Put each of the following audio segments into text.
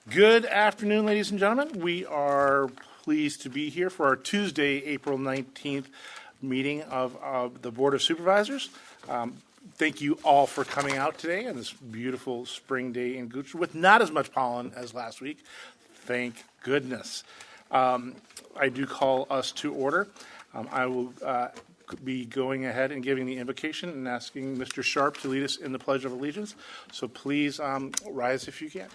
Good afternoon, ladies and gentlemen. We are pleased to be here for our Tuesday, April 19th meeting of the Board of Supervisors. Thank you all for coming out today on this beautiful spring day in Goochland with not as much pollen as last week. Thank goodness. I do call us to order. I will be going ahead and giving the invocation and asking Mr. Sharp to lead us in the Pledge of Allegiance. So please rise if you can.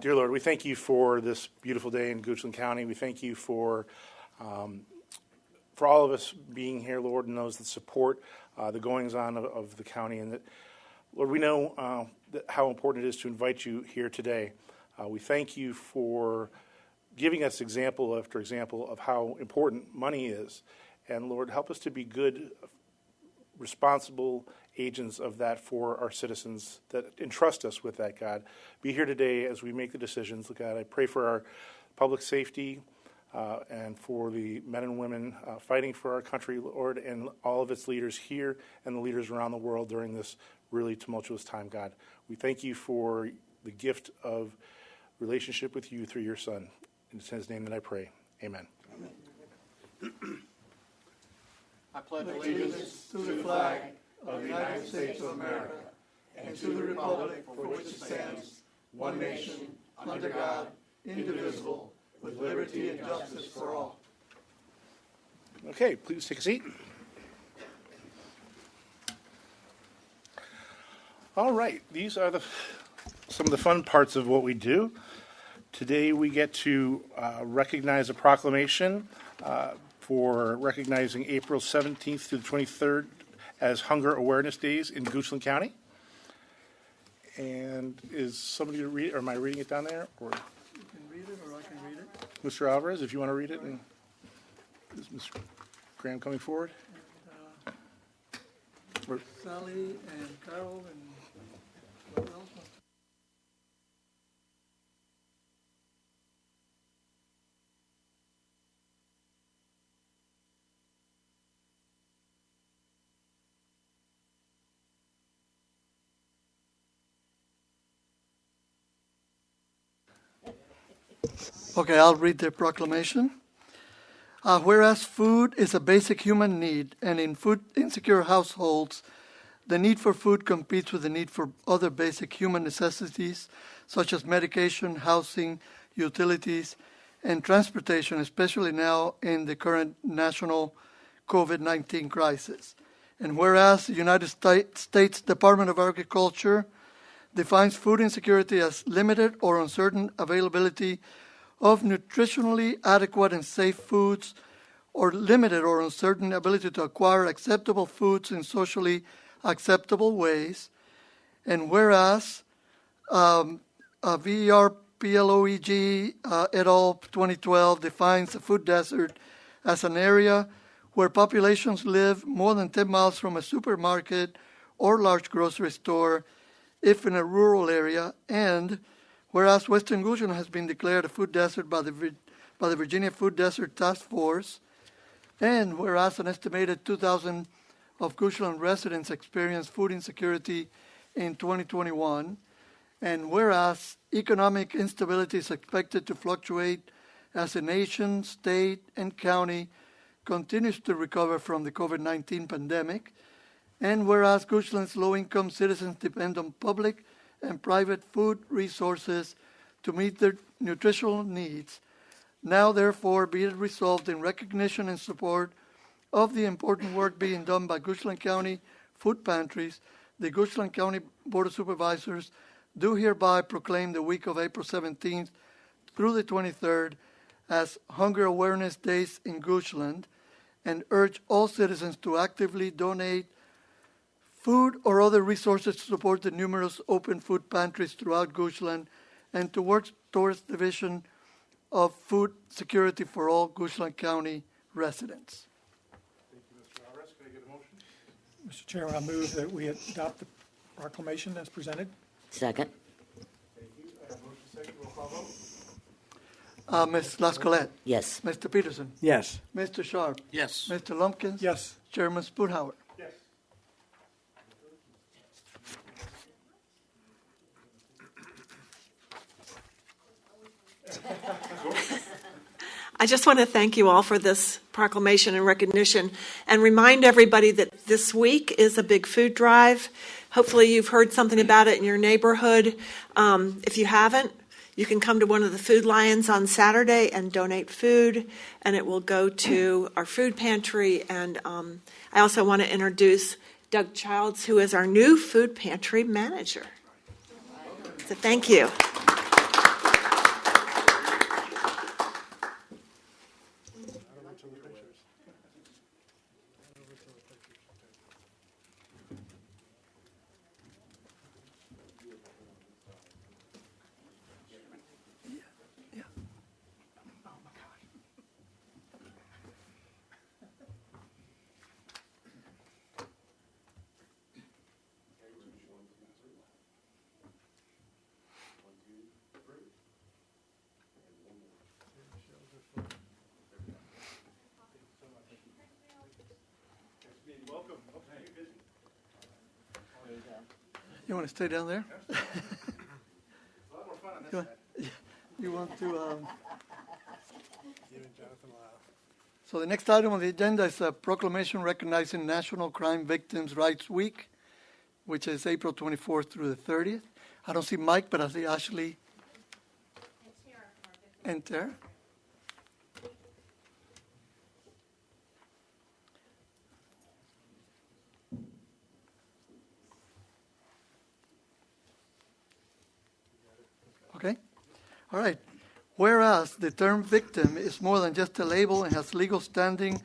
Dear Lord, we thank you for this beautiful day in Goochland County. We thank you for all of us being here, Lord, and those that support the goings-on of the county. And that, Lord, we know how important it is to invite you here today. We thank you for giving us example after example of how important money is. And, Lord, help us to be good, responsible agents of that for our citizens that entrust us with that, God. Be here today as we make the decisions, God. I pray for our public safety and for the men and women fighting for our country, Lord, and all of its leaders here and the leaders around the world during this really tumultuous time, God. We thank you for the gift of relationship with you through your Son. It's in his name that I pray. Amen. Amen. I pledge allegiance to the flag of the United States of America and to the republic for which it stands, one nation, under God, indivisible, with liberty and justice for all. Okay, please take a seat. All right, these are some of the fun parts of what we do. Today we get to recognize a proclamation for recognizing April 17th through the 23rd as Hunger Awareness Days in Goochland County. And is somebody to read it, or am I reading it down there? Or you can read it, or I can read it. Mr. Alvarez, if you want to read it, and is Mr. Graham coming forward? And, Sally and Carol and whoever else wants to. Okay, I'll read the proclamation. Whereas food is a basic human need, and in food-insecure households, the need for food competes with the need for other basic human necessities, such as medication, housing, utilities, and transportation, especially now in the current national COVID-19 crisis. And whereas the United States Department of Agriculture defines food insecurity as limited or uncertain availability of nutritionally adequate and safe foods, or limited or uncertain ability to acquire acceptable foods in socially acceptable ways. And whereas VERPLOEG et al. 2012 defines a food desert as an area where populations live more than 10 miles from a supermarket or large grocery store, if in a rural area, and whereas Western Goochland has been declared a food desert by the Virginia Food Desert Task Force, and whereas an estimated 2,000 of Goochland residents experienced food insecurity in 2021, and whereas economic instability is expected to fluctuate as the nation, state, and county continues to recover from the COVID-19 pandemic, and whereas Goochland's low-income citizens depend on public and private food resources to meet their nutritional needs, now therefore be it resolved in recognition and support of the important work being done by Goochland County food pantries, the Goochland County Board of Supervisors do hereby proclaim the week of April 17th through the 23rd as Hunger Awareness Days in Goochland, and urge all citizens to actively donate food or other resources to support the numerous open food pantries throughout Goochland and to work towards the vision of food security for all Goochland County residents. Thank you, Mr. Alvarez. Can I get a motion? Mr. Chairman, I move that we adopt the proclamation as presented. Second. Thank you. Motion second. Roll call vote. Ms. Lascolette? Yes. Mr. Peterson? Yes. Mr. Sharp? Yes. Mr. Lumpkins? Yes. Chairman Spoonhour? Yes. I just want to thank you all for this proclamation and recognition and remind everybody that this week is a big food drive. Hopefully you've heard something about it in your neighborhood. If you haven't, you can come to one of the food lions on Saturday and donate food, and it will go to our food pantry. And I also want to introduce Doug Childs, who is our new food pantry manager. So thank you. You want to stay down there? You want to... So the next item on the agenda is a proclamation recognizing National Crime Victims' Rights Week, which is April 24th through the 30th. I don't see Mike, but I see Ashley and Tara. Okay. All right. Whereas the term victim is more than just a label and has legal standing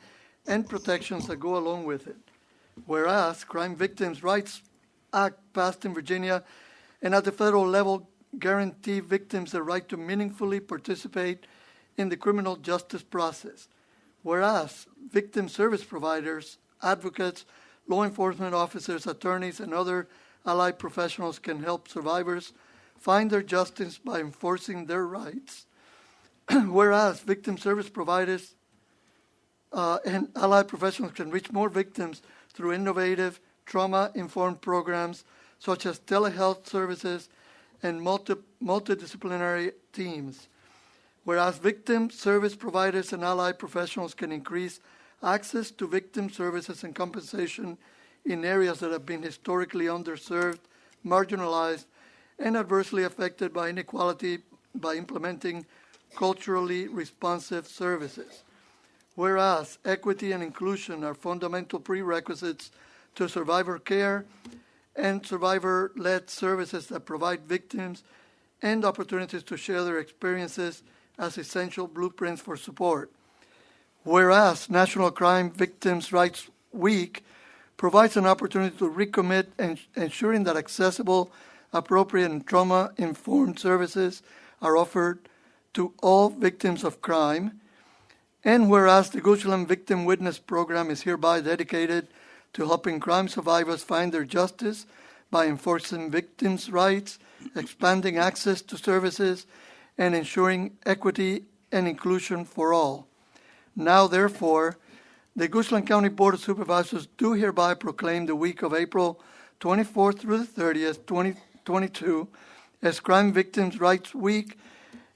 and protections that go along with it. Whereas Crime Victims' Rights Act passed in Virginia and at the federal level guarantee victims the right to meaningfully participate in the criminal justice process. Whereas victim service providers, advocates, law enforcement officers, attorneys, and other allied professionals can help survivors find their justice by enforcing their rights. Whereas victim service providers and allied professionals can reach more victims through innovative, trauma-informed programs such as telehealth services and multidisciplinary teams. Whereas victim service providers and allied professionals can increase access to victim services and compensation in areas that have been historically underserved, marginalized, and adversely affected by inequality by implementing culturally responsive services. Whereas equity and inclusion are fundamental prerequisites to survivor care and survivor-led services that provide victims and opportunities to share their experiences as essential blueprints for support. Whereas National Crime Victims' Rights Week provides an opportunity to recommit and ensuring that accessible, appropriate, and trauma-informed services are offered to all victims of crime. And whereas the Goochland Victim Witness Program is hereby dedicated to helping crime survivors find their justice by enforcing victims' rights, expanding access to services, and ensuring equity and inclusion for all. Now, therefore, the Goochland County Board of Supervisors do hereby proclaim the week of April 24th through the 30th, 2022 as Crime Victims' Rights Week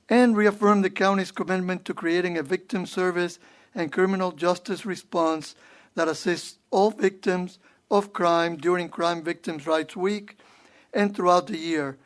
and reaffirm the county's commitment to creating a victim service and criminal justice response that assists all victims of crime during Crime Victims' Rights Week and throughout the year,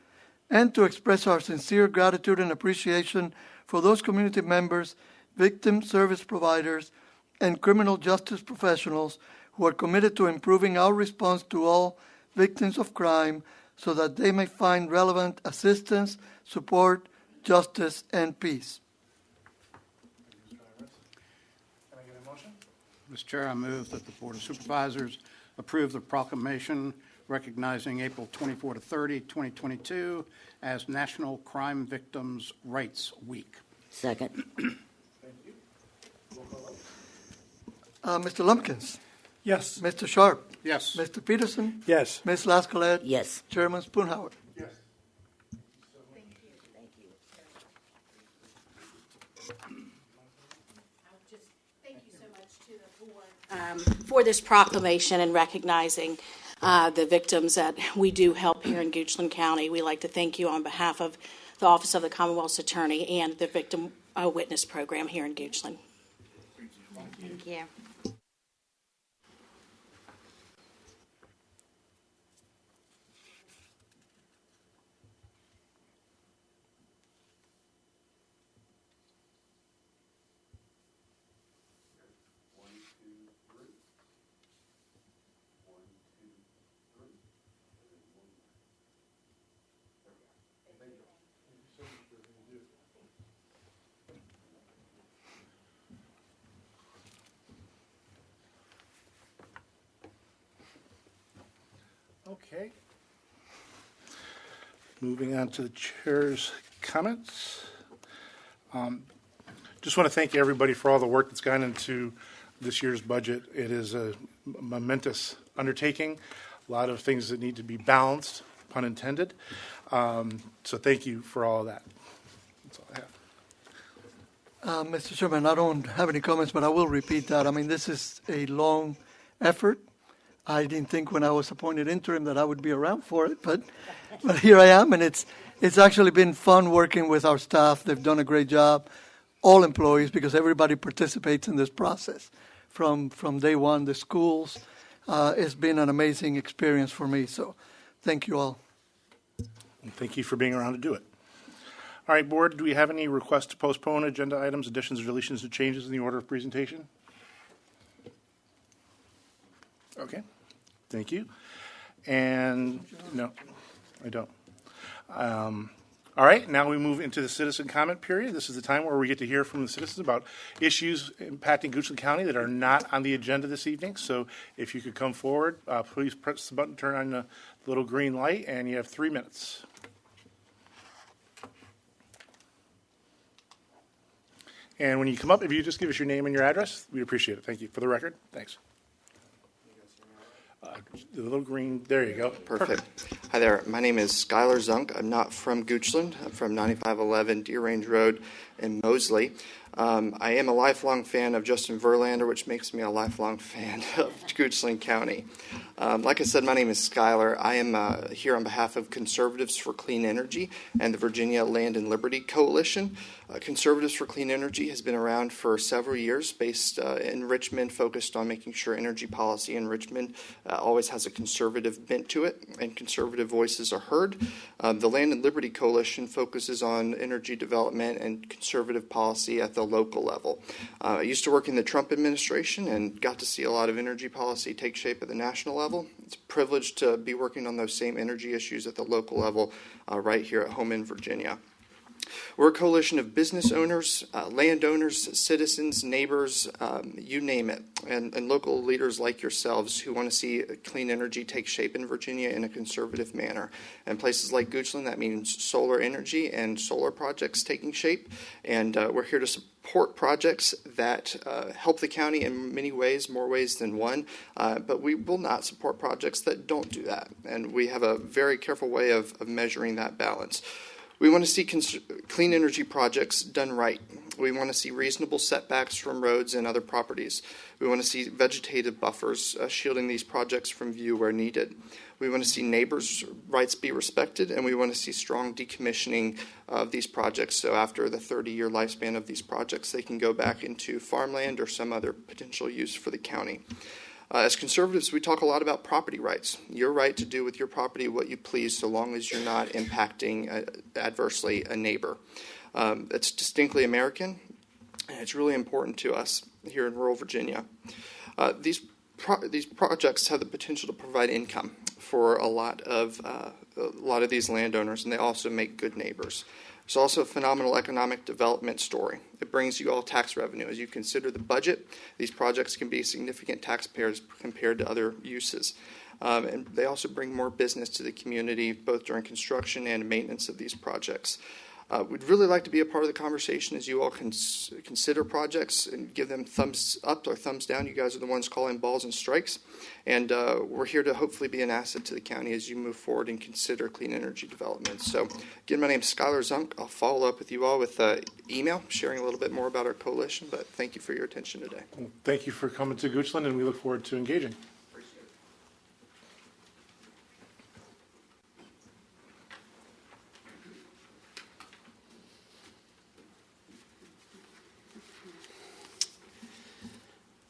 and to express our sincere gratitude and appreciation for those community members, victim service providers, and criminal justice professionals who are committed to improving our response to all victims of crime so that they may find relevant assistance, support, justice, and peace. Can I get a motion? Mr. Chair, I move that the Board of Supervisors approve the proclamation recognizing April 24 to 30, 2022 as National Crime Victims' Rights Week. Second. Thank you. Roll call vote. Mr. Lumpkins, Yes. Mr. Sharp, Yes. Mr. Peterson, Yes. Ms. Lascolette, Yes. Chairman Spoonhour. Yes. for this proclamation and recognizing the victims that we do help here in Goochland County. We like to thank you on behalf of the Office of the Commonwealth's Attorney and the Victim Witness Program here in Goochland. Thank you. Okay. Moving on to the chair's comments. Just want to thank everybody for all the work that's gone into this year's budget. It is a momentous undertaking, a lot of things that need to be balanced, pun intended. So thank you for all of that. That's all I have. Mr. Chairman, I don't have any comments, but I will repeat that. I mean, this is a long effort. I didn't think when I was appointed interim that I would be around for it, but here I am, and it's actually been fun working with our staff. They've done a great job, all employees, because everybody participates in this process from day one. The schools, it's been an amazing experience for me, so thank you all. And thank you for being around to do it. All right, board, do we have any requests to postpone agenda items, additions, deletions, or changes in the order of presentation? Okay, thank you. And no, I don't. All right, now we move into the citizen comment period. This is the time where we get to hear from the citizens about issues impacting Goochland County that are not on the agenda this evening. So if you could come forward, please press the button, turn on the little green light, and you have 3 minutes. And when you come up, if you just give us your name and your address, we'd appreciate it. Thank you. For the record, thanks. The little green, there you go. Perfect. Hi there. My name is Skylar Zunk. I'm not from Goochland. I'm from 9511 Deer Range Road in Mosley. I am a lifelong fan of Justin Verlander, which makes me a lifelong fan of Goochland County. Like I said, my name is Skylar. I am here on behalf of Conservatives for Clean Energy and the Virginia Land and Liberty Coalition. Conservatives for Clean Energy has been around for several years, based in Richmond, focused on making sure energy policy in Richmond always has a conservative bent to it, and conservative voices are heard. The Land and Liberty Coalition focuses on energy development and conservative policy at the local level. I used to work in the Trump administration and got to see a lot of energy policy take shape at the national level. It's a privilege to be working on those same energy issues at the local level right here at home in Virginia. We're a coalition of business owners, landowners, citizens, neighbors, you name it, and local leaders like yourselves who want to see clean energy take shape in Virginia in a conservative manner. And places like Goochland, that means solar energy and solar projects taking shape. And we're here to support projects that help the county in many ways, more ways than one, but we will not support projects that don't do that. And we have a very careful way of measuring that balance. We want to see clean energy projects done right. We want to see reasonable setbacks from roads and other properties. We want to see vegetative buffers shielding these projects from view where needed. We want to see neighbors' rights be respected, and we want to see strong decommissioning of these projects. So after the 30-year lifespan of these projects, they can go back into farmland or some other potential use for the county. As conservatives, we talk a lot about property rights. Your right to do with your property what you please, so long as you're not impacting adversely a neighbor. It's distinctly American, and it's really important to us here in rural Virginia. These projects have the potential to provide income for a lot of these landowners, and they also make good neighbors. It's also a phenomenal economic development story. It brings you all tax revenue. As you consider the budget, these projects can be significant taxpayers compared to other uses. And they also bring more business to the community, both during construction and maintenance of these projects. We'd really like to be a part of the conversation as you all consider projects and give them thumbs up or thumbs down. You guys are the ones calling balls and strikes. And we're here to hopefully be an asset to the county as you move forward and consider clean energy development. So again, my name is Skylar Zunk. I'll follow up with you all with email, sharing a little bit more about our coalition. But thank you for your attention today. Well, thank you for coming to Goochland, and we look forward to engaging.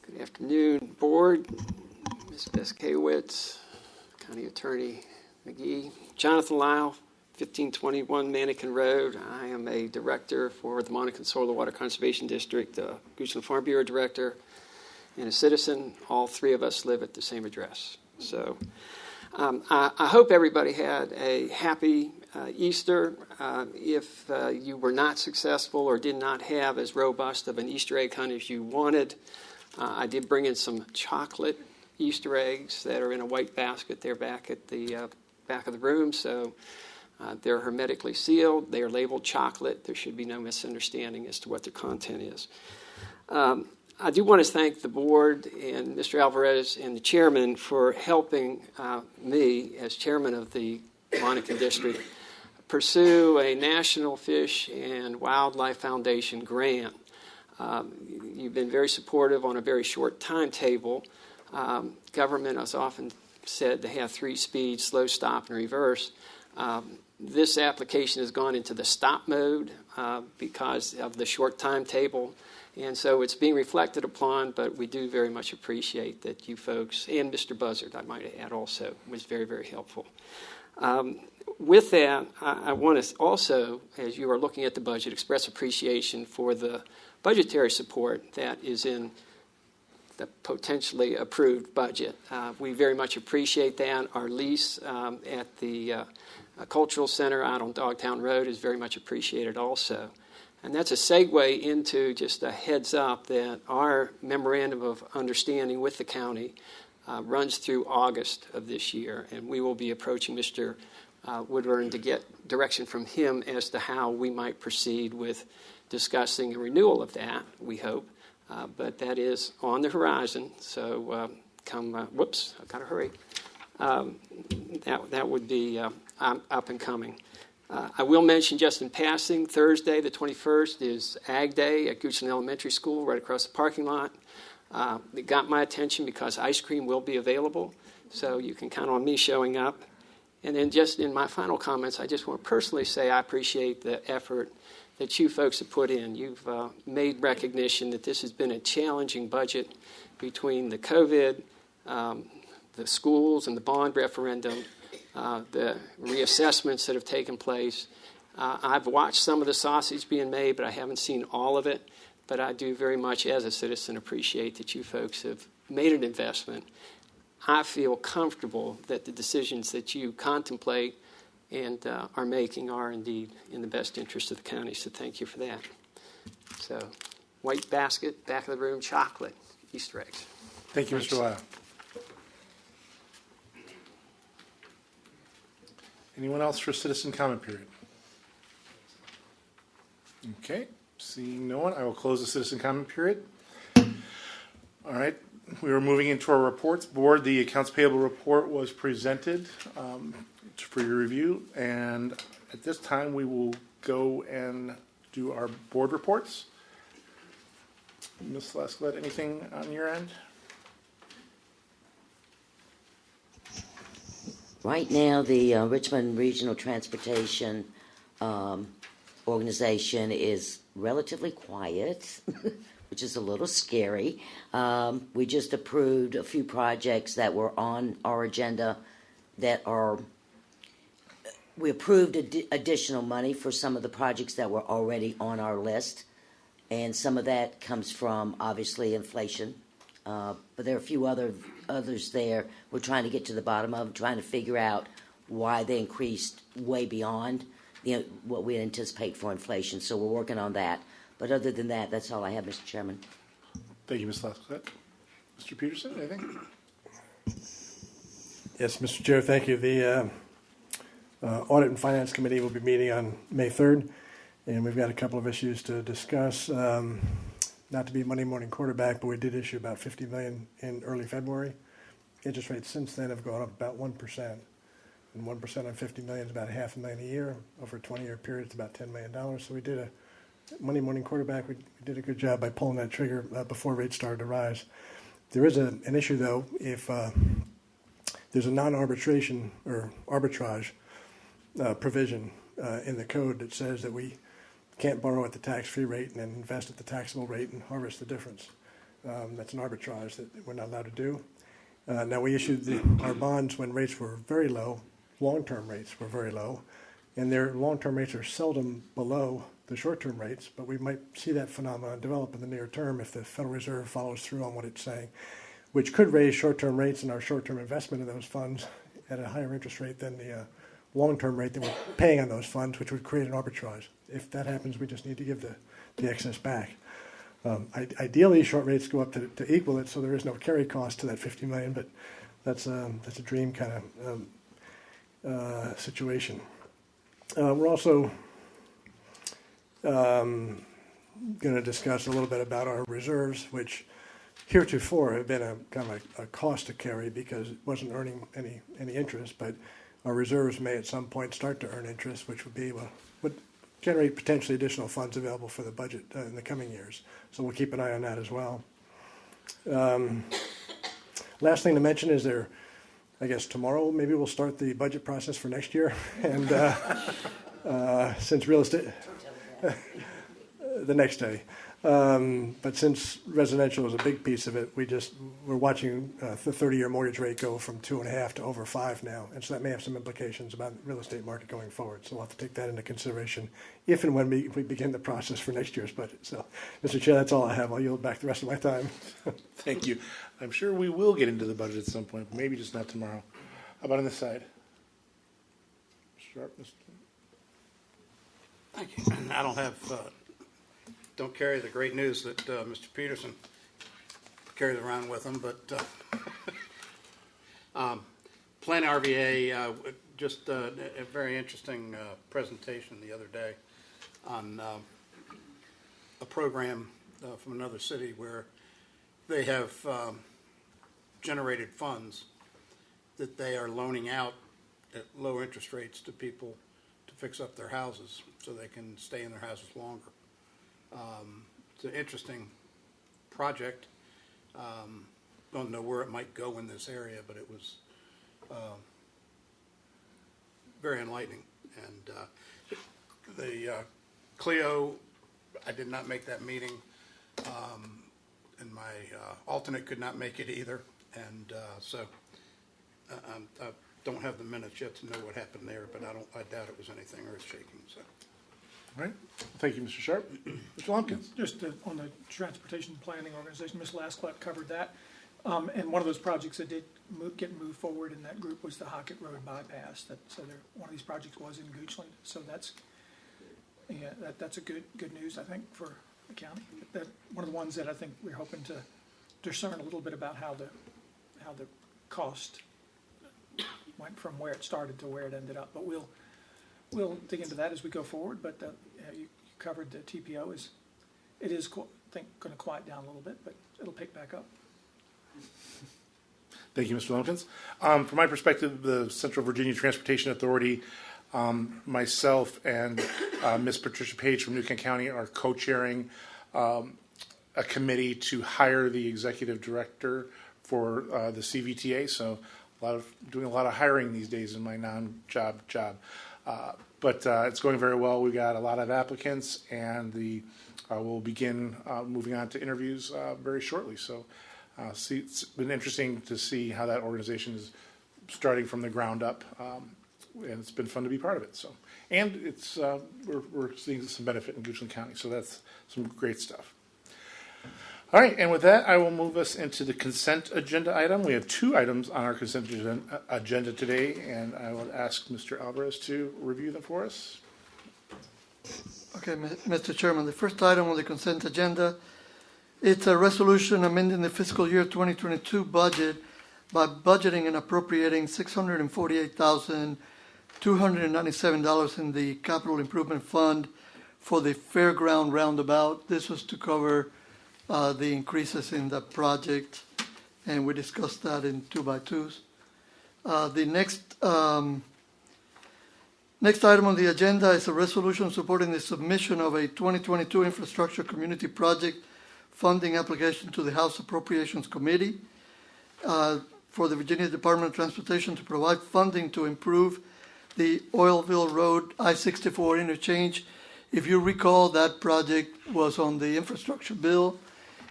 Good afternoon, Board, Ms. Beskowitz, County Attorney McGee, Jonathan Lyle, 1521 Mannequin Road. I am a director for the Monacan Soil Water Conservation District, Goochland Farm Bureau Director, and a citizen. All three of us live at the same address. So I hope everybody had a happy Easter. If you were not successful or did not have as robust of an Easter egg hunt as you wanted, I did bring in some chocolate Easter eggs that are in a white basket. They're back at the back of the room, so they're hermetically sealed. They are labeled chocolate. There should be no misunderstanding as to what their content is. I do want to thank the board and Mr. Alvarez and the chairman for helping me, as chairman of the Monacan District, pursue a National Fish and Wildlife Foundation grant. You've been very supportive on a very short timetable. Government has often said they have 3 speeds: slow, stop, and reverse. This application has gone into the stop mode because of the short timetable, and so it's being reflected upon, but we do very much appreciate that you folks, and Mr. Buzzard, I might add also, was very, very helpful. With that, I want to also, as you are looking at the budget, express appreciation for the budgetary support that is in the potentially approved budget. We very much appreciate that. Our lease at the Cultural Center out on Dogtown Road is very much appreciated also. And that's a segue into just a heads up that our memorandum of understanding with the county runs through August of this year, and we will be approaching Mr. Woodburn to get direction from him as to how we might proceed with discussing a renewal of that, we hope. But that is on the horizon, so whoops, I've got to hurry. That would be up and coming. I will mention just in passing, Thursday the 21st is Ag Day at Goochland Elementary School right across the parking lot. It got my attention because ice cream will be available, so you can count on me showing up. And then just in my final comments, I just want to personally say I appreciate the effort that you folks have put in. You've made recognition that this has been a challenging budget between the COVID, the schools, and the bond referendum, the reassessments that have taken place. I've watched some of the sausage being made, but I haven't seen all of it. But I do very much, as a citizen, appreciate that you folks have made an investment. I feel comfortable that the decisions that you contemplate and are making are indeed in the best interest of the county, so thank you for that. So, white basket, back of the room, chocolate, Easter eggs. Thank you, Mr. Lyle. Anyone else for citizen comment period? Okay, seeing no one, I will close the citizen comment period. All right, we are moving into our reports. Board, the accounts payable report was presented for your review, and at this time we will go and do our board reports. Ms. Lescott, anything on your end? Right now, the Richmond Regional Transportation Organization is relatively quiet, which is a little scary. We just approved a few projects that were on our agenda that are, we approved additional money for some of the projects that were already on our list, and some of that comes from, obviously, inflation. But there are a few others there we're trying to get to the bottom of, trying to figure out why they increased way beyond what we anticipate for inflation. So we're working on that. But other than that, that's all I have, Mr. Chairman. Thank you, Ms. Lescott. Mr. Peterson, anything? Yes, Mr. Chair, thank you. The Audit and Finance Committee will be meeting on May 3rd, and we've got a couple of issues to discuss. Not to be Monday morning quarterback, but we did issue about $50 million in early February. Interest rates since then have gone up about 1%. And 1% on $50 million is about $500,000 a year. Over a 20-year period, it's about $10 million. So we did a Monday morning quarterback. We did a good job by pulling that trigger before rates started to rise. There is an issue, though, if there's a non-arbitration or arbitrage provision in the code that says that we can't borrow at the tax-free rate and then invest at the taxable rate and harvest the difference. That's an arbitrage that we're not allowed to do. Now, we issued our bonds when rates were very low. Long-term rates were very low, and their long-term rates are seldom below the short-term rates, but we might see that phenomenon develop in the near term if the Federal Reserve follows through on what it's saying, which could raise short-term rates and our short-term investment in those funds at a higher interest rate than the long-term rate that we're paying on those funds, which would create an arbitrage. If that happens, we just need to give the excess back. Ideally, short rates go up to equal it, so there is no carry cost to that $50 million, but that's a dream kind of situation. We're also going to discuss a little bit about our reserves, which heretofore have been a kind of a cost to carry because it wasn't earning any interest, but our reserves may at some point start to earn interest, which would generate potentially additional funds available for the budget in the coming years. So we'll keep an eye on that as well. Last thing to mention is I guess tomorrow maybe we'll start the budget process for next year. And since real estate, the next day. But since residential is a big piece of it, we're watching the 30-year mortgage rate go from 2.5 to over 5 now, and so that may have some implications about the real estate market going forward. So we'll have to take that into consideration if and when we begin the process for next year's budget. So, Mr. Chair, that's all I have. I'll yield back the rest of my time. Thank you. I'm sure we will get into the budget at some point, maybe just not tomorrow. How about on this side? Sharp, Mr. Thank you. I don't carry the great news that Mr. Peterson carries around with him, but Plan RVA, just a very interesting presentation the other day on a program from another city where they have generated funds that they are loaning out at low interest rates to people to fix up their houses so they can stay in their houses longer. It's an interesting project. Don't know where it might go in this area, but it was very enlightening. And the Clio, I did not make that meeting, and my alternate could not make it either. And so I don't have the minutes yet to know what happened there, but I doubt it was anything earth-shaking. So. All right. Thank you, Mr. Sharp. Mr. Lumpkins. Just on the Transportation Planning Organization, Ms. Lasclett covered that. And one of those projects that did get moved forward in that group was the Hockett Road bypass. One of these projects was in Goochland. So that's a good news, I think, for the county. One of the ones that I think we're hoping to discern a little bit about how the cost went from where it started to where it ended up. But we'll dig into that as we go forward. But you covered the TPO it is I think going to quiet down a little bit, but it'll pick back up. Thank you, Mr. Lumpkins. From my perspective, the Central Virginia Transportation Authority, myself and Ms. Patricia Page from New Kent County are co-chairing a committee to hire the executive director for the CVTA. So doing a lot of hiring these days in my non-job job. But it's going very well. We've got a lot of applicants, and we'll begin moving on to interviews very shortly. So it's been interesting to see how that organization is starting from the ground up, and it's been fun to be part of it. So, and it's we're seeing some benefit in Goochland County, so that's some great stuff. All right, and with that, I will move us into the consent agenda item. We have 2 items on our consent agenda today, and I will ask Mr. Alvarez to review them for us. Okay, Mr. Chairman, the first item on the consent agenda, it's a resolution amending the fiscal year 2022 budget by budgeting and appropriating $648,297 in the Capital Improvement Fund for the fairground roundabout. This was to cover the increases in the project, and we discussed that in 2x2s. The next item on the agenda is a resolution supporting the submission of a 2022 infrastructure community project funding application to the House Appropriations Committee for the Virginia Department of Transportation to provide funding to improve the Oilville Road I-64 interchange. If you recall, that project was on the infrastructure bill,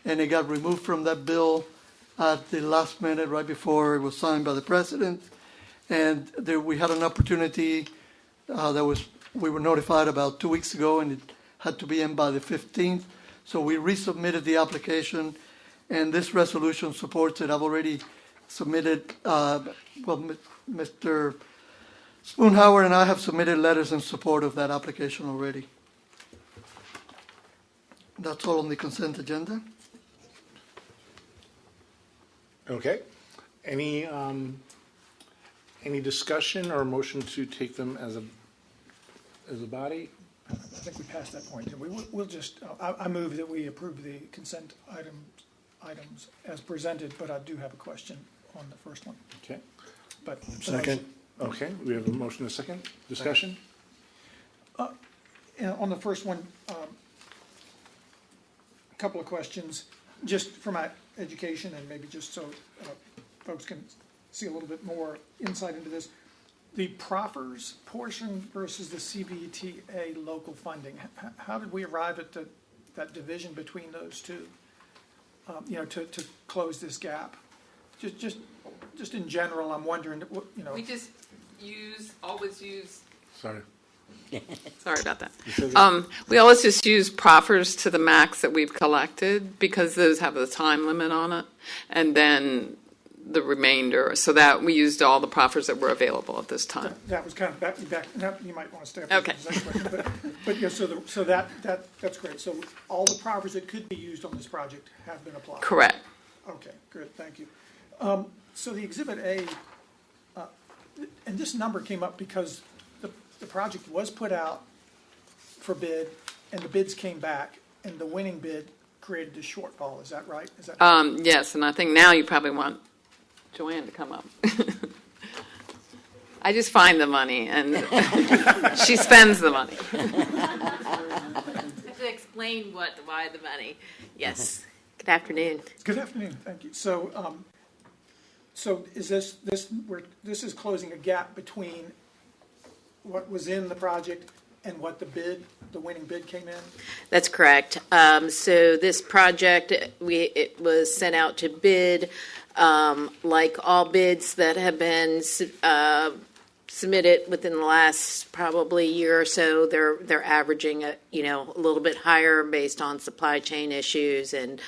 and it got removed from that bill at the last minute, right before it was signed by the president. And there, we had an opportunity we were notified about 2 weeks ago, and it had to be in by the 15th. So we resubmitted the application, and this resolution supports it. I've already submitted, Mr. Spoonhauer and I have submitted letters in support of that application already. That's all on the consent agenda. Okay. Any discussion or motion to take them as a body? I think we passed that point. We'll just, I move that we approve the consent items as presented, but I do have a question on the first one. Okay. But Second. Okay, we have a motion and a second. Discussion? And on the first one, a couple of questions, just for my education and maybe just so folks can see a little bit more insight into this. The proffers portion versus the CVTA local funding, how did we arrive at that division between those two, to close this gap? Just in general, I'm wondering, We just always use. Sorry. Sorry about that. We always just use proffers to the max that we've collected because those have the time limit on it, and then the remainder, so that we used all the proffers that were available at this time. That was kind of back. Now you might want to stay up. Okay. But yeah, so that's great. So all the proffers that could be used on this project have been applied. Correct. Okay, good. Thank you. So the Exhibit A, and this number came up because the project was put out for bid, and the bids came back, and the winning bid created a shortfall. Is that right? Yes, and I think now you probably want Joanne to come up. I just find the money, and she spends the money. I have to explain why the money. Yes. Good afternoon. Good afternoon. Thank you. So, so is this is closing a gap between what was in the project and what the winning bid came in? That's correct. So this project, it was sent out to bid, like all bids that have been submitted within the last probably year or so. They're averaging a little bit higher based on supply chain issues and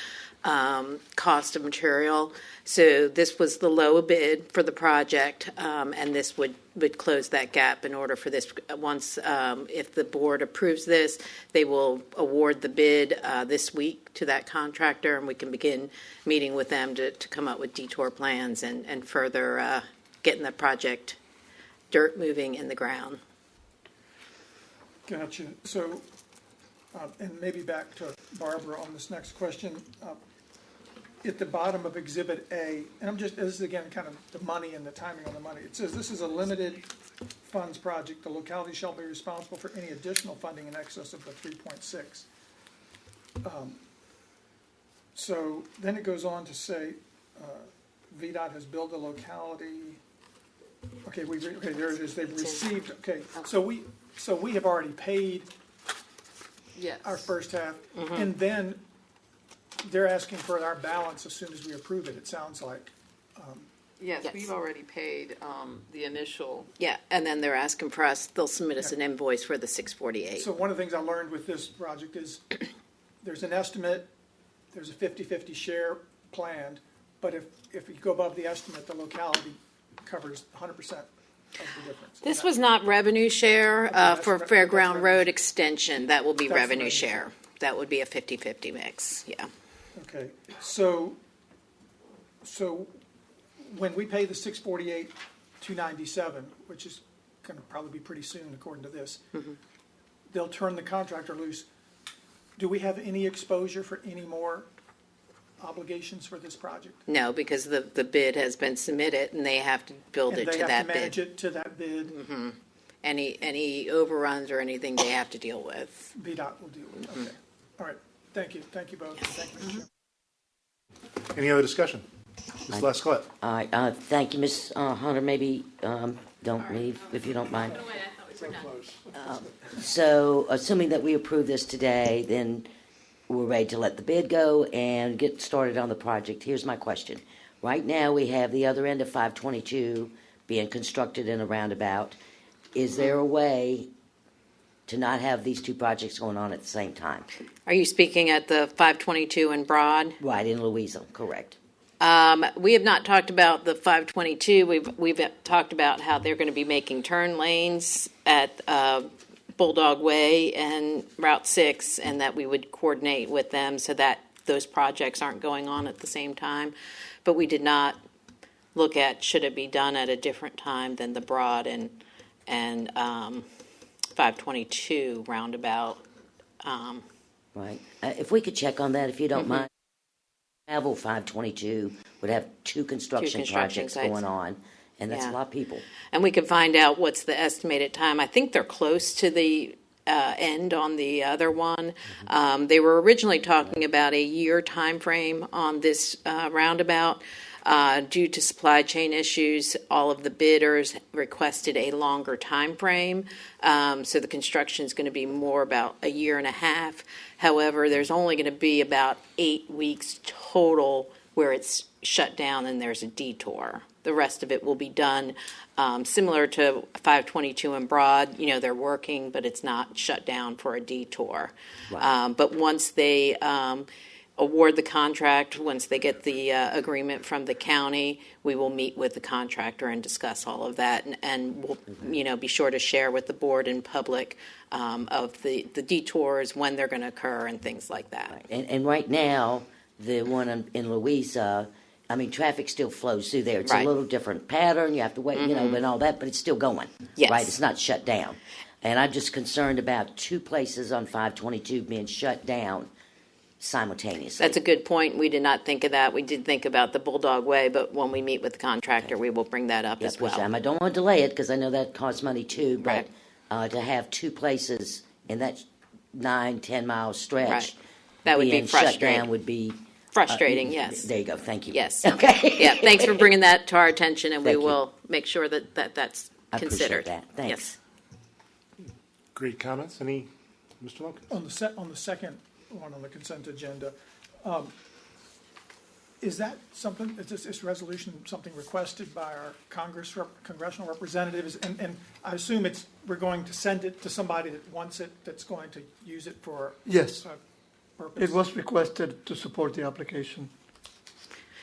cost of material. So this was the low bid for the project, and this would close that gap. In order for this, once if the board approves this, they will award the bid this week to that contractor, and we can begin meeting with them to come up with detour plans and further getting the project dirt moving in the ground. Gotcha. So, and maybe back to Barbara on this next question. At the bottom of Exhibit A, and this is again kind of the money and the timing on the money. It says this is a limited funds project. The locality shall be responsible for any additional funding in excess of the 3.6. So then it goes on to say VDOT has billed the locality. Okay, there it is. They've received. Okay, so we have already paid our first half, and then they're asking for our balance as soon as we approve it. It sounds like. Yes, we've already paid the initial. Yeah, and then they're asking for us. They'll submit us an invoice for the 648. So one of the things I learned with this project is there's an estimate, there's a 50-50 share planned, but if you go above the estimate, the locality covers 100% of the difference. This was not revenue share for Fairground Road extension. That will be revenue share. That would be a 50-50 mix. Yeah. Okay. So when we pay the $648,297, which is going to probably be pretty soon according to this, they'll turn the contractor loose. Do we have any exposure for any more obligations for this project? No, because the bid has been submitted and they have to build it to that And they have to bid. manage it to that bid. Any overruns or anything they have to deal with. VDOT will deal with it. Okay. All right. Thank you. Thank you both. Thank you, Mr. Chairman. Any other discussion? Ms. Lescott? All right, thank you, Ms. Hunter. Maybe don't leave if you don't mind. So, assuming that we approve this today, then we're ready to let the bid go and get started on the project. Here's my question. Right now, we have the other end of 522 being constructed in a roundabout. Is there a way to not have these two projects going on at the same time? Are you speaking at the 522 in Broad? Right, in Louisa, correct. We have not talked about the 522. We've talked about how they're going to be making turn lanes at Bulldog Way and Route 6, and that we would coordinate with them so that those projects aren't going on at the same time. But we did not look at should it be done at a different time than the Broad and 522 roundabout. Right. If we could check on that, if you don't mind. Travel 522 would have two construction projects sites going on, and that's a lot of people. And we can find out what's the estimated time. I think they're close to the end on the other one. They were originally talking about a year time frame on this roundabout. Due to supply chain issues, all of the bidders requested a longer time frame. So the construction is going to be more about a year and a half. However, there's only going to be about 8 weeks total where it's shut down and there's a detour. The rest of it will be done similar to 522 and Broad. You know, they're working, but it's not shut down for a detour. Right. But once they award the contract, once they get the agreement from the county, we will meet with the contractor and discuss all of that, and we'll be sure to share with the board and public of the detours, when they're going to occur, and things like that. Right. And right now, the one in Louisa, I mean, traffic still flows through there. It's a little different pattern. You have to wait, and all that, but it's still going. Yes. Right? It's not shut down. And I'm just concerned about two places on 522 being shut down simultaneously. That's a good point. We did not think of that. We did think about the Bulldog Way, but when we meet with the contractor, we will bring that up as well. I don't want to delay it because I know that costs money too, but to have two places in that 9-10 mile stretch that would be frustrating. Shut down would be frustrating. Yes. There you go. Thank you. Yes. Okay. Yeah. Thanks for bringing that to our attention, and we will make sure that that's considered. I appreciate that. Thanks. Yes. Great comments. Any, Mr. Lumpkins? On the second one on the consent agenda, is that something, is this resolution something requested by our congressional representatives? And I assume we're going to send it to somebody that wants it, that's going to use it for Yes. purpose? It was requested to support the application.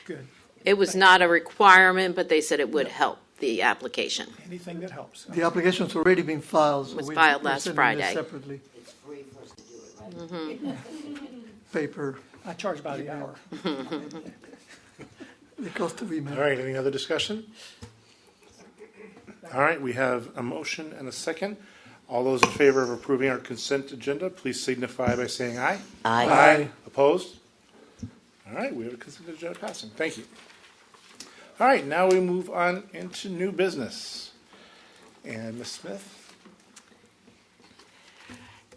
Good. It was not a requirement, but they said it would help the application. Anything that helps. The application's already been filed. So Was we're filed last sending Friday. this separately. It's free for us to do it, right? Paper, I charge by the hour. the cost of email. All right, any other discussion? All right, we have a motion and a second. All those in favor of approving our consent agenda, please signify by saying aye. Aye. Aye. Opposed? All right, we have a consent agenda passing. Thank you. All right, now we move on into new business. And Ms. Smith?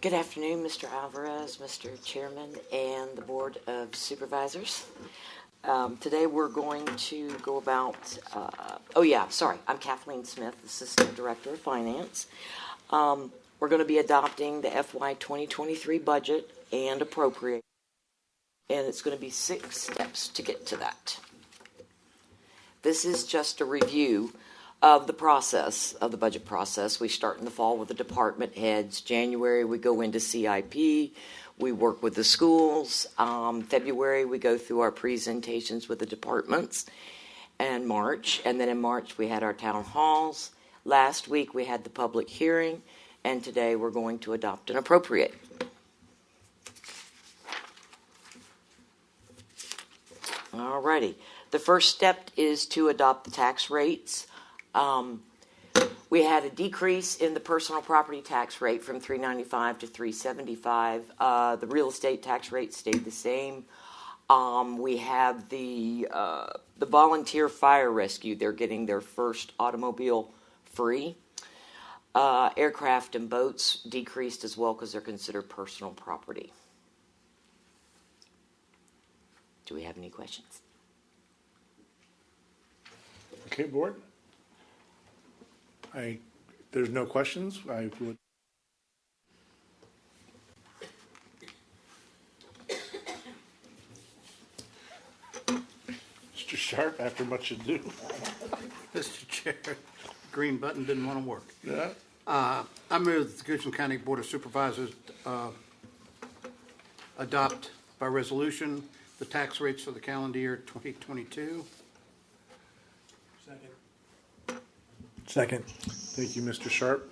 Good afternoon, Mr. Alvarez, Mr. Chairman, and the Board of Supervisors. Today we're going to go about, I'm Kathleen Smith, Assistant Director of Finance. We're going to be adopting the FY 2023 budget and appropriation, and it's going to be 6 steps to get to that. This is just a review of the process, of the budget process. We start in the fall with the department heads. January, we go into CIP. We work with the schools. February, we go through our presentations with the departments. And then in March, we had our town halls. Last week, we had the public hearing. And today, we're going to adopt and appropriate. All righty. The first step is to adopt the tax rates. We had a decrease in the personal property tax rate from 395 to 375. The real estate tax rate stayed the same. We have the volunteer fire rescue. They're getting their first automobile free. Aircraft and boats decreased as well because they're considered personal property. Do we have any questions? Okay, board. There's no questions. I would. Mr. Sharp, after much ado. Mr. Chair, green button didn't want to work. Yeah. I move that the Goochland County Board of Supervisors adopt by resolution the tax rates for the calendar year 2022. Second. Thank you, Mr. Sharp.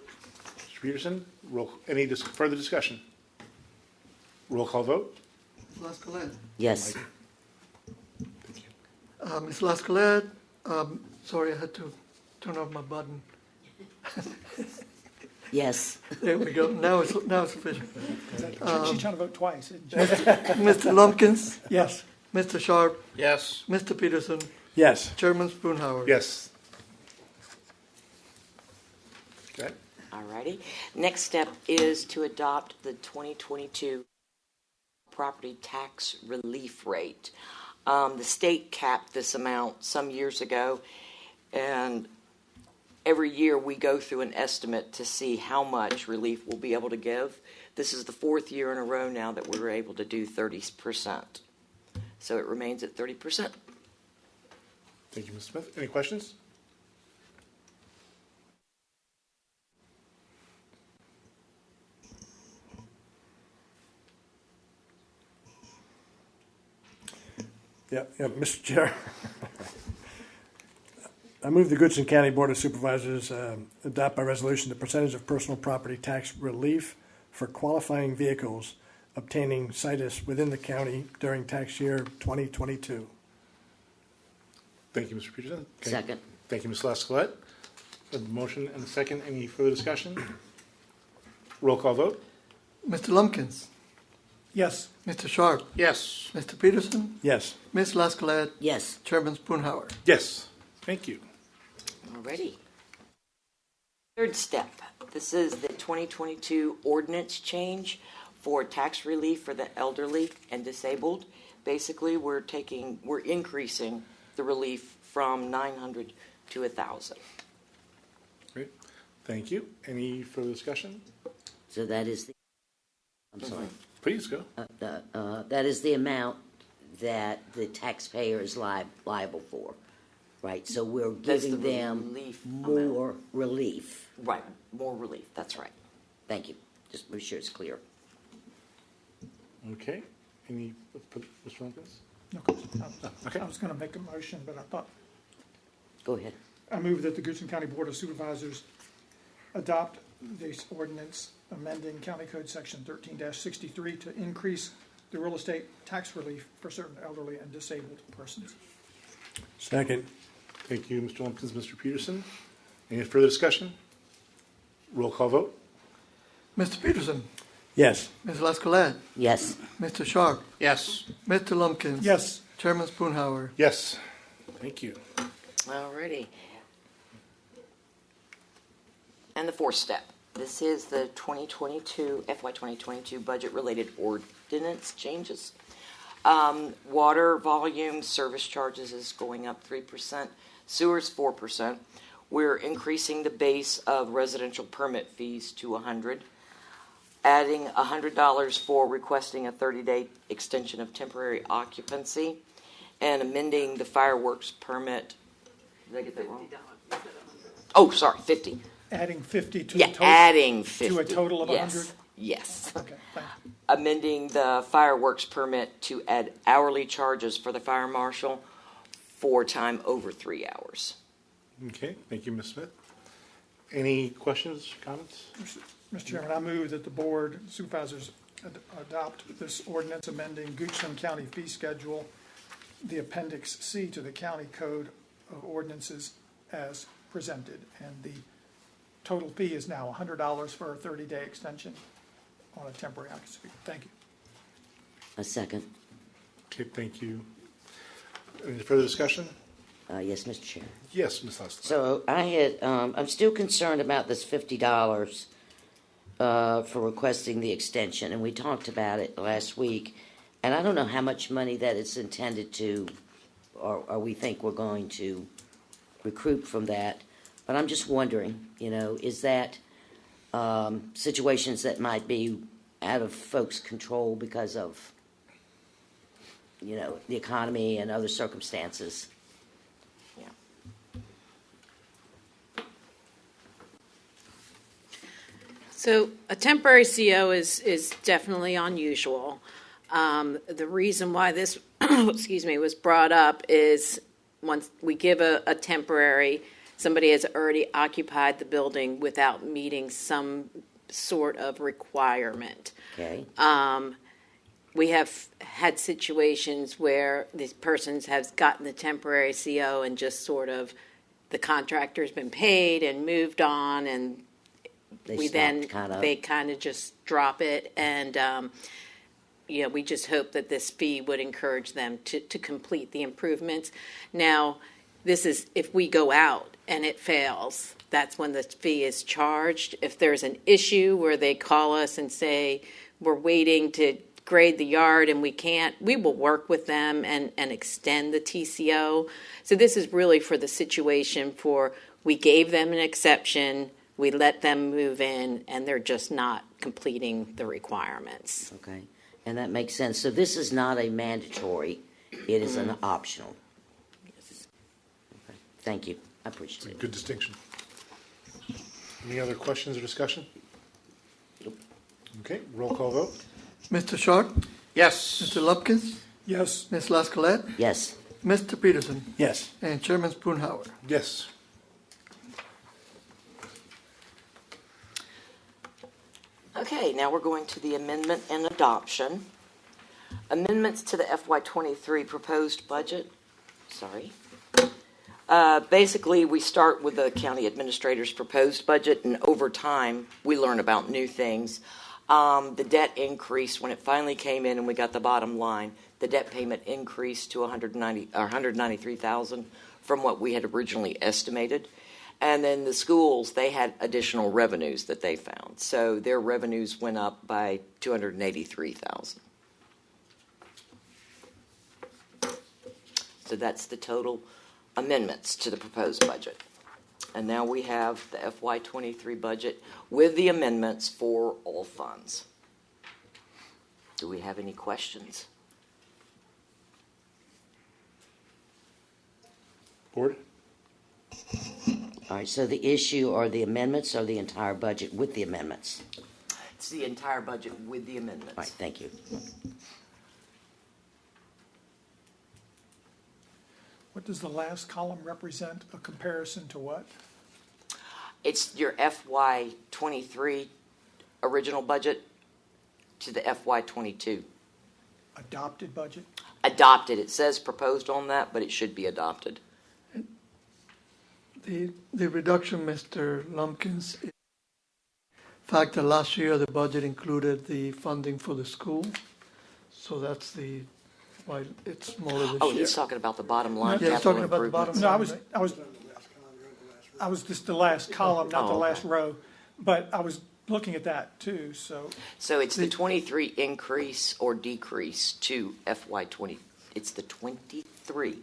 Mr. Peterson, any further discussion? Roll call vote. Ms. Lascolette. Yes. Thank you. Ms. Lascolette, sorry, I had to turn off my button. Yes. There we go. Now it's official. She's trying to vote twice. Mr. Lumpkins, Yes. Mr. Sharp, Yes. Mr. Peterson, Yes. Chairman Spoonhour. Yes. Okay. Alrighty. Next step is to adopt the 2022 property tax relief rate. The state capped this amount some years ago, and every year we go through an estimate to see how much relief we'll be able to give. This is the fourth year in a row now that we're able to do 30%. So it remains at 30%. Thank you, Ms. Smith. Any questions? Yeah, Mr. Chair. I move the Goodson County Board of Supervisors adopt by resolution the percentage of personal property tax relief for qualifying vehicles obtaining situs within the county during tax year 2022. Thank you, Mr. Peterson. Okay. Second. Thank you, Ms. Lascolette. A motion and a second. Any further discussion? Roll call vote. Mr. Lumpkins, Yes. Mr. Sharp, Yes. Mr. Peterson, Yes. Ms. Lascolette, Yes. Chairman Spoonhour. Yes. Thank you. Alrighty. Third step. This is the 2022 ordinance change for tax relief for the elderly and disabled. Basically, we're increasing the relief from 900 to 1,000. Great. Thank you. Any further discussion? So that is the, I'm sorry. Please go. That is the amount that the taxpayer is liable for, right? So we're That's giving the them relief more relief. Right, more relief. That's right. Thank you. Just make sure it's clear. Okay. Any, Mr. Lumpkins? No question. Okay. I was going to make a motion, but I thought Go ahead. I move that the Goodson County Board of Supervisors adopt this ordinance amending County Code Section 13-63 to increase the real estate tax relief for certain elderly and disabled persons. Second. Thank you, Mr. Lumpkins, Mr. Peterson. Any further discussion? Roll call vote. Mr. Peterson, Yes. Ms. Lascolette, Yes. Mr. Sharp, Yes. Mr. Lumpkins. Yes. Chairman Spoonhour. Yes. Thank you. Alrighty. And the fourth step. This is the FY 2022 budget-related ordinance changes. Water volume service charges is going up 3%. Sewers 4%. We're increasing the base of residential permit fees to $100. Adding $100 for requesting a 30-day extension of temporary occupancy, and amending the fireworks permit. Did I get that wrong? Oh, sorry, 50. Adding 50 to Yeah, a total? adding 50. To a total of 100? Yes. Okay, thank you. Amending the fireworks permit to add hourly charges for the fire marshal for time over 3 hours. Okay. Thank you, Ms. Smith. Any questions, comments? Mr. Chairman, I move that the Board of Supervisors adopt this ordinance amending Goochland County fee schedule, the Appendix C to the County Code of Ordinances as presented, and the total fee is now $100 for a 30-day extension on a temporary occupancy. Thank you. A second. Okay, thank you. Any further discussion? Yes, Mr. Chair. Yes, Ms. Hustler. So I'm still concerned about this $50 for requesting the extension, and we talked about it last week. And I don't know how much money that it's intended to, or we think we're going to recruit from that. But I'm just wondering, is that situations that might be out of folks' control because of, the economy and other circumstances? So a temporary CO is definitely unusual. The reason why this, was brought up is once we give a temporary, somebody has already occupied the building without meeting some sort of requirement. Okay. We have had situations where these persons have gotten the temporary CO and just sort of the contractor's been paid and moved on, and they kind of just drop it, and we just hope that this fee would encourage them to complete the improvements. Now, this is if we go out and it fails, that's when the fee is charged. If there's an issue where they call us and say we're waiting to grade the yard and we can't, we will work with them and extend the TCO. So this is really for the situation for we gave them an exception, we let them move in, and they're just not completing the requirements. Okay, and that makes sense. So this is not a mandatory, it is an optional. Yes. Okay. Thank you. I appreciate it. Good distinction. Any other questions or discussion? Nope. Okay, roll call vote. Mr. Sharp? Yes. Mr. Lumpkins? Yes. Ms. Lascolette? Yes. Mr. Peterson? Yes. And Chairman Spoonhour. Yes. Okay, now we're going to the amendment and adoption. Amendments to the FY23 proposed budget. Sorry. Basically, we start with the county administrator's proposed budget, and over time, we learn about new things. The debt increased when it finally came in, and we got the bottom line. The debt payment increased to $193,000 from what we had originally estimated. And then the schools, they had additional revenues that they found. So their revenues went up by $283,000. So that's the total amendments to the proposed budget. And now we have the FY23 budget with the amendments for all funds. Do we have any questions? Board? All right, so the issue are the amendments or the entire budget with the amendments? It's the entire budget with the amendments. All right, thank you. What does the last column represent? A comparison to what? It's your FY23 original budget to the FY22. Adopted budget? Adopted. It says proposed on that, but it should be adopted. The reduction, Mr. Lumpkins, is the fact that last year the budget included the funding for the school. So that's why it's smaller this year. Oh, he's talking about the bottom line. Yeah, he's talking about the bottom line. No, I was just the last column, not the last row, but I was looking at that too, so. So it's the 23 increase or decrease to FY20. It's the 23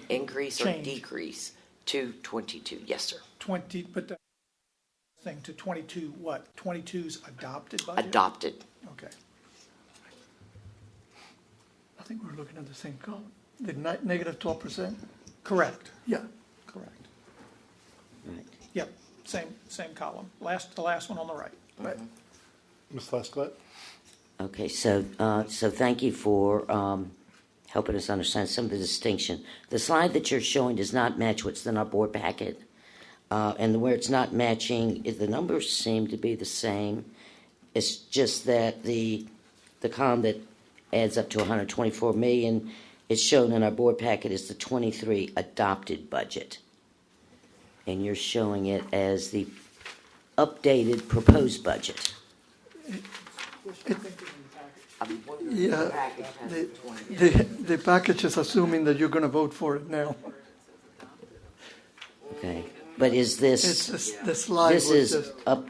increase or Change. decrease to 22. Yes, sir. 20, but the thing to 22, what? 22's adopted budget? Adopted. Okay. I think we're looking at the same column. The negative 12%? Correct, Yeah. correct. Right. Yep, same column. The last one on the right. Right. Ms. Lascolette? Okay, so thank you for helping us understand some of the distinction. The slide that you're showing does not match what's in our board packet. And where it's not matching, the numbers seem to be the same. It's just that the column that adds up to 124 million is shown in our board packet as the 23 adopted budget. And you're showing it as the updated proposed budget. Yeah, the package is assuming that you're going to vote for it now. Okay, but is this? It's the slide. This was is just, up.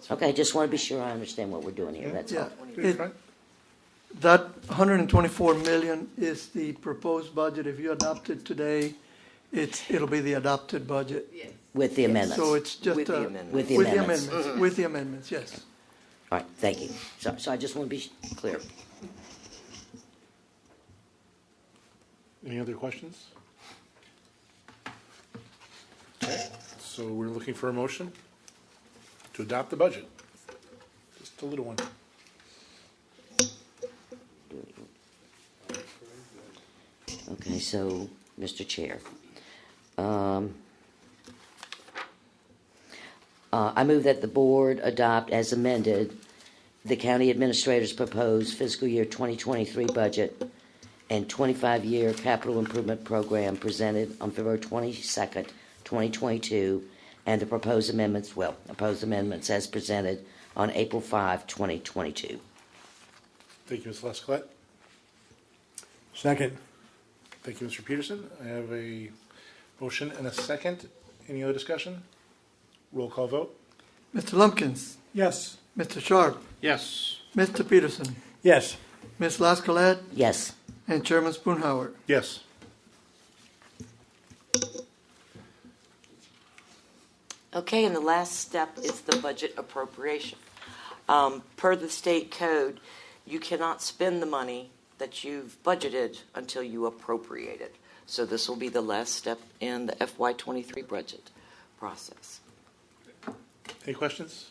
Okay, just want to be sure I understand what we're doing here. That's yeah. all. That 124 million is the proposed budget. If you adopt it today, it'll be the adopted budget. With the amendments. So it's just With the amendments. With the amendments. With the amendments, yes. All right, thank you. So I just want to be clear. Any other questions? Okay, so we're looking for a motion to adopt the budget. Just a little one. Okay, so, Mr. Chair, I move that the board adopt as amended the county administrator's proposed fiscal year 2023 budget and 25-year capital improvement program presented on February 22nd, 2022, and the proposed amendments as presented on April 5, 2022. Thank you, Ms. Lesclette. Second. Thank you, Mr. Peterson. I have a motion and a second. Any other discussion? Roll call vote. Mr. Lumpkins, Yes. Mr. Sharp, Yes. Mr. Peterson, Yes. Ms. Lascolette, Yes. and Chairman Spoonhauer. Yes. Okay, and the last step is the budget appropriation. Per the state code, you cannot spend the money that you've budgeted until you appropriate it. So this will be the last step in the FY23 budget process. Any questions?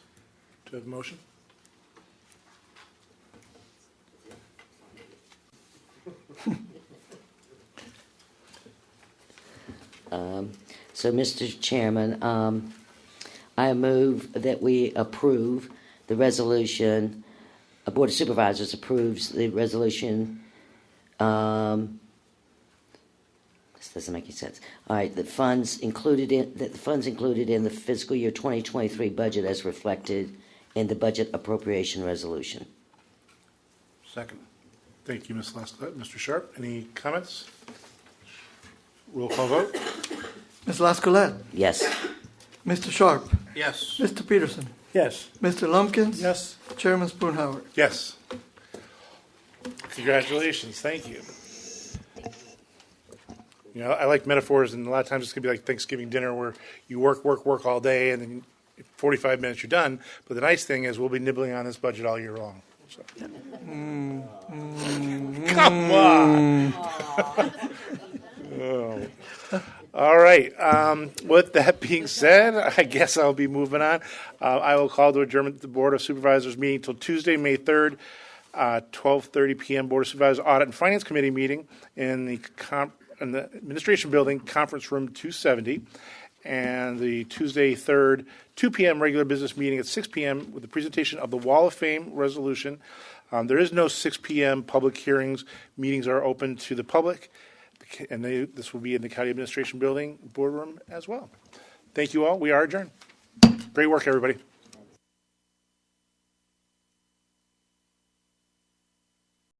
Do you have a motion? So, Mr. Chairman, I move that we approve the resolution. The Board of Supervisors approves the resolution. This doesn't make any sense. All right, the funds included in the fiscal year 2023 budget as reflected in the budget appropriation resolution. Second. Thank you, Ms. Lasclette. Mr. Sharp, any comments? Roll call vote. Ms. Lascolette, Yes. Mr. Sharp, Yes. Mr. Peterson, Yes. Mr. Lumpkins, Yes. Chairman Spoonhauer. Yes. Congratulations. Thank you. You know, I like metaphors, and a lot of times it's going to be like Thanksgiving dinner where you work all day, and then 45 minutes you're done. But the nice thing is we'll be nibbling on this budget all year long. So. Come on. Oh. All right. With that being said, I guess I'll be moving on. I will call to adjourn the Board of Supervisors meeting till Tuesday, May 3rd, 12:30 p.m. Board of Supervisors Audit and Finance Committee meeting in the Administration Building, Conference Room 270, and the Tuesday 3rd, 2 p.m. regular business meeting at 6 p.m. with the presentation of the Wall of Fame resolution. There is no 6 p.m. public hearings. Meetings are open to the public, and this will be in the County Administration Building boardroom as well. Thank you all. We are adjourned. Great work, everybody.